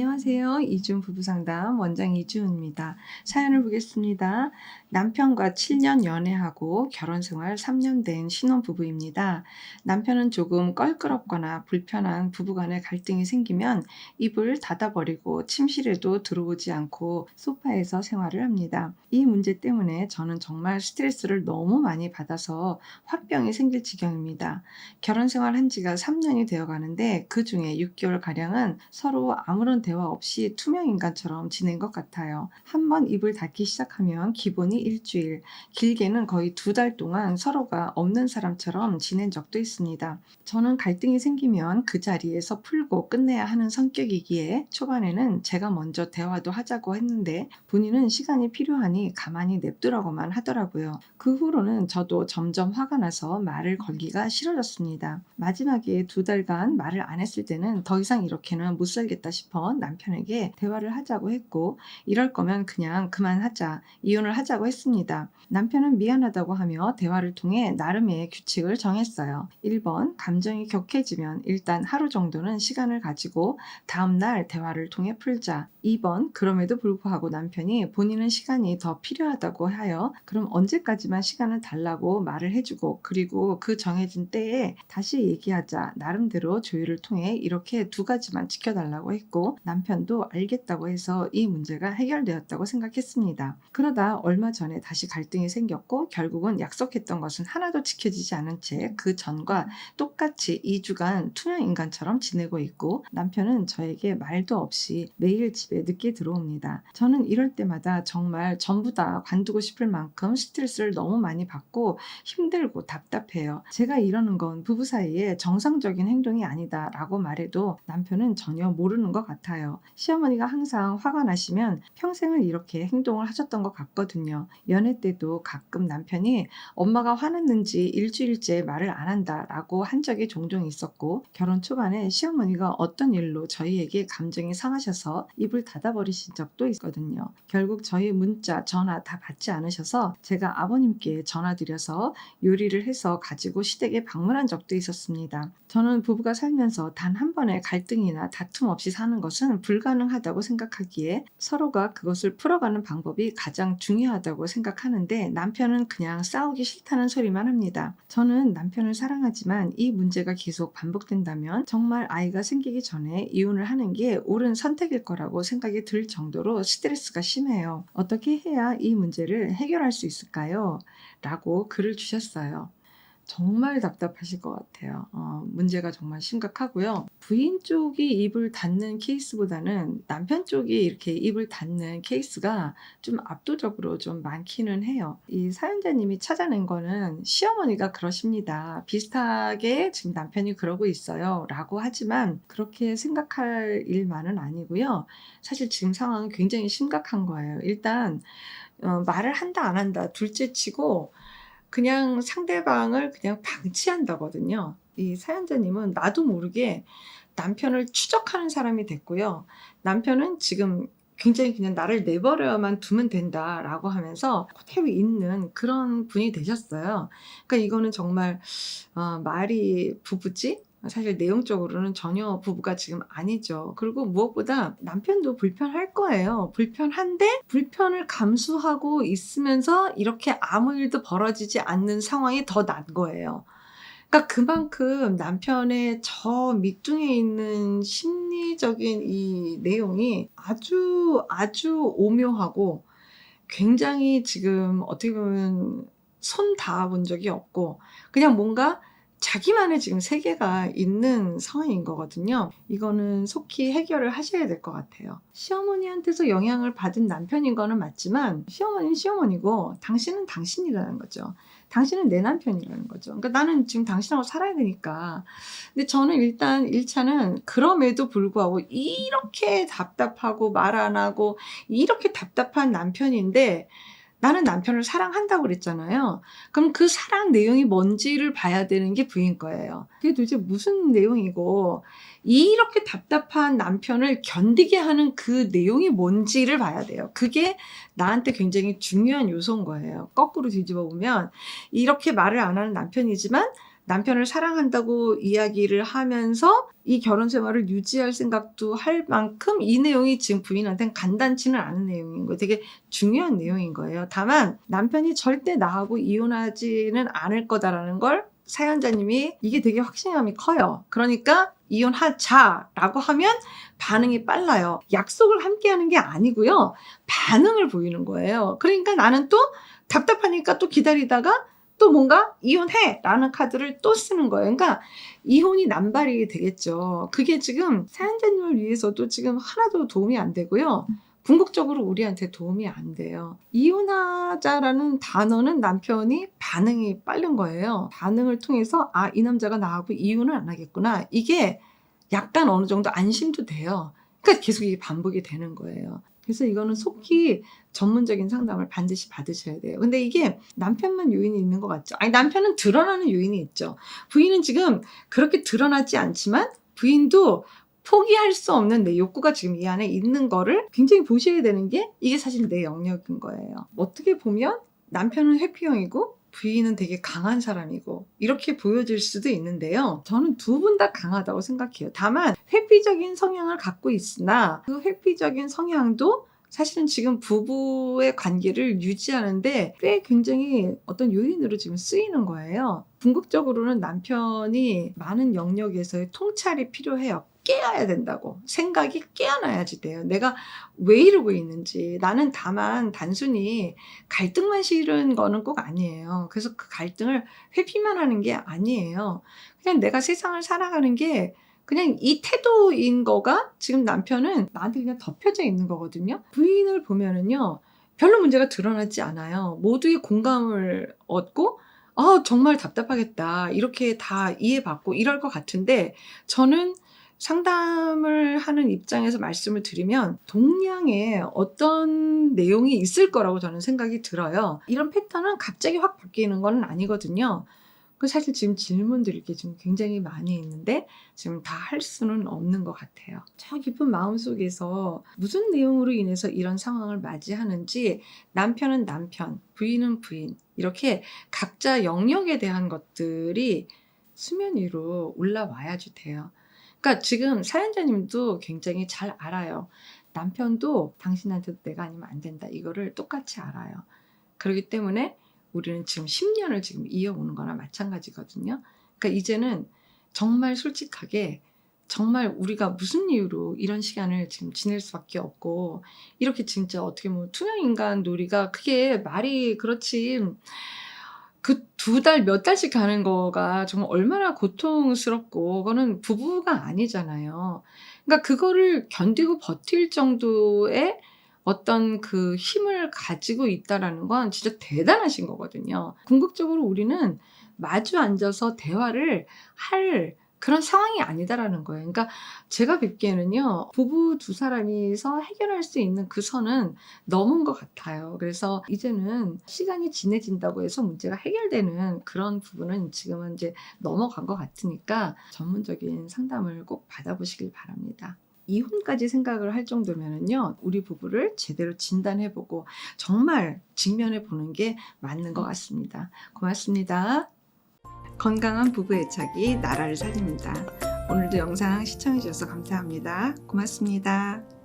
안녕하세요. 이준 부부상담 원장 이주은입니다. 사연을 보겠습니다. 남편과 7년 연애하고 결혼 생활 3년 된 신혼부부입니다. 남편은 조금 껄끄럽거나 불편한 부부간의 갈등이 생기면 입을 닫아버리고 침실에도 들어오지 않고 소파에서 생활을 합니다. 이 문제 때문에 저는 정말 스트레스를 너무 많이 받아서 화병이 생길 지경입니다. 결혼 생활한 지가 3년이 되어 가는데 그중에 6개월가량은 서로 아무런 대화 없이 투명 인간처럼 지낸 것 같아요. 한번 입을 닫기 시작하면 기본이 일주일, 길게는 거의 2달 동안 서로가 없는 사람처럼 지낸 적도 있습니다. 저는 갈등이 생기면 그 자리에서 풀고 끝내야 하는 성격이기에 초반에는 제가 먼저 대화도 하자고 했는데 본인은 시간이 필요하니 가만히 냅두라고만 하더라고요. 그 후로는 저도 점점 화가 나서 말을 걸기가 싫어졌습니다. 마지막에 2달간 말을 안 했을 때는 더 이상 이렇게는 못 살겠다 싶어 남편에게 대화를 하자고 했고, 이럴 거면 그냥 그만하자, 이혼을 하자고 했습니다. 남편은 미안하다고 하며 대화를 통해 나름의 규칙을 정했어요. 1번, 감정이 격해지면 일단 하루 정도는 시간을 가지고 다음날 대화를 통해 풀자. 2번, 그럼에도 불구하고 남편이 본인은 시간이 더 필요하다고 하여 그럼 언제까지만 시간을 달라고 말을 해주고, 그리고 그 정해진 때에 다시 얘기하자. 나름대로 조율을 통해 이렇게 2가지만 지켜달라고 했고, 남편도 알겠다고 해서 이 문제가 해결되었다고 생각했습니다. 그러다 얼마 전에 다시 갈등이 생겼고, 결국은 약속했던 것은 하나도 지켜지지 않은 채 그 전과 똑같이 2주간 투명 인간처럼 지내고 있고, 남편은 저에게 말도 없이 매일 집에 늦게 들어옵니다. 저는 이럴 때마다 정말 전부 다 관두고 싶을 만큼 스트레스를 너무 많이 받고 힘들고 답답해요. 제가 이러는 건 부부 사이에 정상적인 행동이 아니다 라고 말해도 남편은 전혀 모르는 것 같아요. 시어머니가 항상 화가 나시면 평생을 이렇게 행동을 하셨던 것 같거든요. 연애 때도 가끔 남편이 엄마가 화났는지 일주일째 말을 안 한다 라고 한 적이 종종 있었고, 결혼 초반에 시어머니가 어떤 일로 저희에게 감정이 상하셔서 입을 닫아버리신 적도 있거든요. 결국 저희 문자, 전화 다 받지 않으셔서 제가 아버님께 전화드려서 요리를 해서 가지고 시댁에 방문한 적도 있었습니다. 저는 부부가 살면서 단 한 번의 갈등이나 다툼 없이 사는 것은 불가능하다고 생각하기에 서로가 그것을 풀어가는 방법이 가장 중요하다고 생각하는데, 남편은 그냥 싸우기 싫다는 소리만 합니다. 저는 남편을 사랑하지만 이 문제가 계속 반복된다면 정말 아이가 생기기 전에 이혼을 하는 게 옳은 선택일 거라고 생각이 들 정도로 스트레스가 심해요. 어떻게 해야 이 문제를 해결할 수 있을까요? 라고 글을 주셨어요. 정말 답답하실 것 같아요. 문제가 정말 심각하고요. 부인 쪽이 입을 닫는 케이스보다는 남편 쪽이 이렇게 입을 닫는 케이스가 좀 압도적으로 좀 많기는 해요. 이 사연자님이 찾아낸 거는 시어머니가 그러십니다. 비슷하게 지금 남편이 그러고 있어요. 라고 하지만 그렇게 생각할 일만은 아니고요. 사실 지금 상황은 굉장히 심각한 거예요. 일단 말을 한다 안 한다 둘째 치고 그냥 상대방을 그냥 방치한다거든요. 이 사연자님은 나도 모르게 남편을 추적하는 사람이 됐고요. 남편은 지금 굉장히 그냥 나를 내버려만 두면 된다라고 하면서 그대로 있는 그런 분이 되셨어요. 그러니까 이거는 정말 말이 부부지? 사실 내용적으로는 전혀 부부가 지금 아니죠. 그리고 무엇보다 남편도 불편할 거예요. 불편한데 불편을 감수하고 있으면서 이렇게 아무 일도 벌어지지 않는 상황이 더 난 거예요. 그러니까 그만큼 남편의 저 밑둥에 있는 심리적인 이 내용이 아주 아주 오묘하고, 굉장히 지금 어떻게 보면 손 닿아 본 적이 없고 그냥 뭔가 자기만의 지금 세계가 있는 상황인 거거든요. 이거는 속히 해결을 하셔야 될 것 같아요. 시어머니한테서 영향을 받은 남편인 거는 맞지만 시어머니는 시어머니고 당신은 당신이라는 거죠. 당신은 내 남편이라는 거죠. 그러니까 나는 지금 당신하고 살아야 되니까. 근데 저는 일단 1차는 그럼에도 불구하고 이렇게 답답하고 말 안 하고 이렇게 답답한 남편인데 나는 남편을 사랑한다고 그랬잖아요. 그럼 그 사랑 내용이 뭔지를 봐야 되는 게 부인 거예요. 그게 도대체 무슨 내용이고 이렇게 답답한 남편을 견디게 하는 그 내용이 뭔지를 봐야 돼요. 그게 나한테 굉장히 중요한 요소인 거예요. 거꾸로 뒤집어 보면 이렇게 말을 안 하는 남편이지만 남편을 사랑한다고 이야기를 하면서 이 결혼 생활을 유지할 생각도 할 만큼 이 내용이 지금 부인한테는 간단치는 않은 내용인 거예요. 되게 중요한 내용인 거예요. 다만 남편이 절대 나하고 이혼하지는 않을 거다라는 걸 사연자님이 이게 되게 확신감이 커요. 그러니까 이혼하자라고 하면 반응이 빨라요. 약속을 함께 하는 게 아니고요. 반응을 보이는 거예요. 그러니까 나는 또 답답하니까 또 기다리다가 또 뭔가 이혼해 라는 카드를 또 쓰는 거예요. 그러니까 이혼이 남발이 되겠죠. 그게 지금 사연자님을 위해서도 지금 하나도 도움이 안 되고요. 궁극적으로 우리한테 도움이 안 돼요. 이혼하자라는 단어는 남편이 반응이 빠른 거예요. 반응을 통해서 아, 이 남자가 나하고 이혼을 안 하겠구나. 이게 약간 어느 정도 안심도 돼요. 그러니까 계속 이게 반복이 되는 거예요. 그래서 이거는 속히 전문적인 상담을 반드시 받으셔야 돼요. 근데 이게 남편만 요인이 있는 것 같죠? 아니, 남편은 드러나는 요인이 있죠. 부인은 지금 그렇게 드러나지 않지만 부인도 포기할 수 없는 내 욕구가 지금 이 안에 있는 거를 굉장히 보셔야 되는 게 이게 사실 내 영역인 거예요. 어떻게 보면 남편은 회피형이고 부인은 되게 강한 사람이고 이렇게 보여질 수도 있는데요. 저는 두 분 다 강하다고 생각해요. 다만 회피적인 성향을 갖고 있으나 그 회피적인 성향도 사실은 지금 부부의 관계를 유지하는데 꽤 굉장히 어떤 요인으로 지금 쓰이는 거예요. 궁극적으로는 남편이 많은 영역에서의 통찰이 필요해요. 깨어야 된다고. 생각이 깨어나야지 돼요. 내가 왜 이러고 있는지. 나는 다만 단순히 갈등만 싫은 거는 꼭 아니에요. 그래서 그 갈등을 회피만 하는 게 아니에요. 그냥 내가 세상을 살아가는 게 그냥 이 태도인 거가 지금 남편은 나한테 그냥 덮여져 있는 거거든요. 부인을 보면은요, 별로 문제가 드러나지 않아요. 모두의 공감을 얻고, 정말 답답하겠다. 이렇게 다 이해받고 이럴 것 같은데, 저는 상담을 하는 입장에서 말씀을 드리면 동량의 어떤 내용이 있을 거라고 저는 생각이 들어요. 이런 패턴은 갑자기 확 바뀌는 건 아니거든요. 사실 지금 질문들이 이렇게 지금 굉장히 많이 있는데 지금 다 할 수는 없는 것 같아요. 저 깊은 마음속에서 무슨 내용으로 인해서 이런 상황을 맞이하는지 남편은 남편, 부인은 부인 이렇게 각자 영역에 대한 것들이 수면 위로 올라와야지 돼요. 그러니까 지금 사연자님도 굉장히 잘 알아요. 남편도 당신한테도 내가 아니면 안 된다. 이거를 똑같이 알아요. 그렇기 때문에 우리는 지금 10년을 지금 이어오는 거나 마찬가지거든요. 그러니까 이제는 정말 솔직하게 정말 우리가 무슨 이유로 이런 시간을 지금 지낼 수밖에 없고 이렇게 진짜 어떻게 보면 투명인간 놀이가 그게 말이 그렇지 그 2달 몇 달씩 가는 거가 정말 얼마나 고통스럽고 그거는 부부가 아니잖아요. 그러니까 그거를 견디고 버틸 정도의 어떤 그 힘을 가지고 있다라는 건 진짜 대단하신 거거든요. 궁극적으로 우리는 마주 앉아서 대화를 할 그런 상황이 아니다라는 거예요. 그러니까 제가 뵙기에는요, 부부 두 사람이서 해결할 수 있는 그 선은 넘은 것 같아요. 그래서 이제는 시간이 지내진다고 해서 문제가 해결되는 그런 부분은 지금은 이제 넘어간 것 같으니까 전문적인 상담을 꼭 받아보시길 바랍니다. 이혼까지 생각을 할 정도면은요, 우리 부부를 제대로 진단해보고 정말 직면해 보는 게 맞는 것 같습니다. 고맙습니다. 건강한 부부 애착이 나라를 살립니다. 오늘도 영상 시청해 주셔서 감사합니다. 고맙습니다.